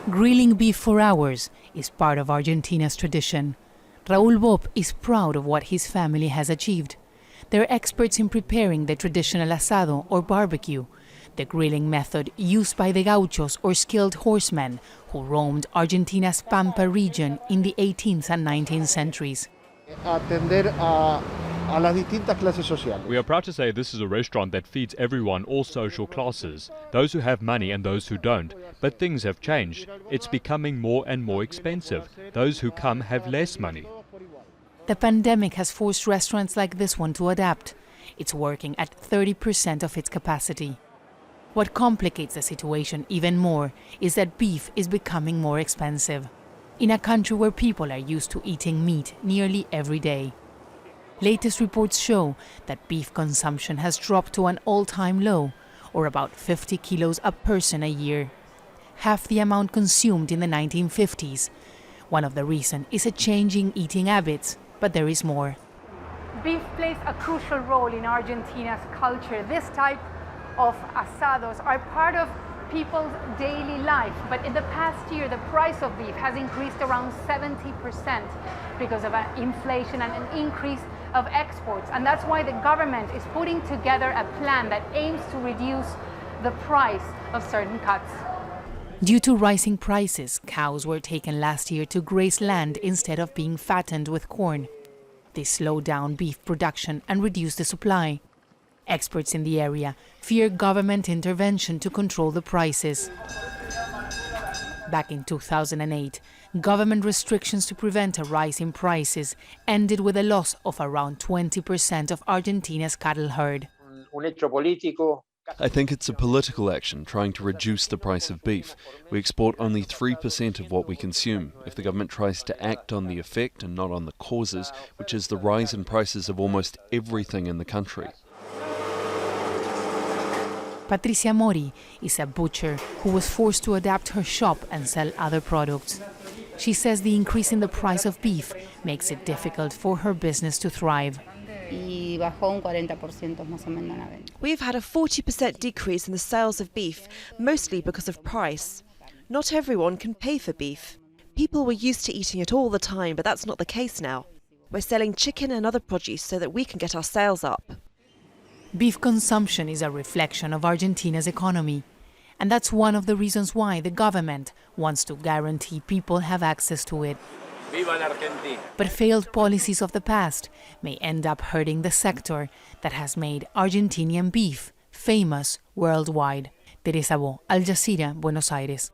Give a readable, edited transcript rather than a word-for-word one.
Grilling beef for hours is part of Argentina's tradition. RAUL BOPP is proud of what his family has achieved. They're experts in preparing the traditional asado or barbecue, the grilling method used by the gauchos or skilled horsemen who roamed Argentina's Pampas region in the 18th and 19th centuries. We are proud to say this is a restaurant that feeds everyone, all social classes, those who have money and those who don't. But things have changed. It's becoming more and more expensive. Those who come have less money. The pandemic has forced restaurants like this one to adapt. It's working at 30% of its capacity. What complicates the situation even more is that beef is becoming more expensive, in a country where people are used to eating meat nearly every day. Latest reports show that beef consumption has dropped to an all-time low, or about 50 kilos a person a year, half the amount consumed in the 1950s. One of the reasons is a change in eating habits, but there is more. Beef plays a crucial role in Argentina's culture. This type of asados are part of people's daily life, but in the past year the price of beef has increased around 70% because of inflation and an increase of exports, and that's why the government is putting together a plan that aims to reduce the price of certain cuts. Due to rising prices, cows were taken last year to graze land instead of being fattened with corn. This slowed down beef production and reduced the supply. Experts in the area fear government intervention to control the prices. Back in 2008, government restrictions to prevent a rise in prices ended with a loss of around 20% of Argentina's cattle herd. I think it's a political action trying to reduce the price of beef. We export only 3% of what we consume. If the government tries to act on the effect and not on the causes, which is the rise in prices of almost everything in the country. PATRICIA MORI is a butcher who was forced to adapt her shop and sell other products. She says the increase in the price of beef makes it difficult for her business to thrive. We've had a 40% decrease in the sales of beef, mostly because of price. Not everyone can pay for beef. People were used to eating it all the time, but that's not the case now. We're selling chicken and other produce so that we can get our sales up. Beef consumption is a reflection of Argentina's economy, and that's one of the reasons why the government wants to guarantee people have access to it. But failed policies of the past may end up hurting the sector that has made Argentinian beef famous worldwide. Teresa, Al Jazeera, Buenos Aires.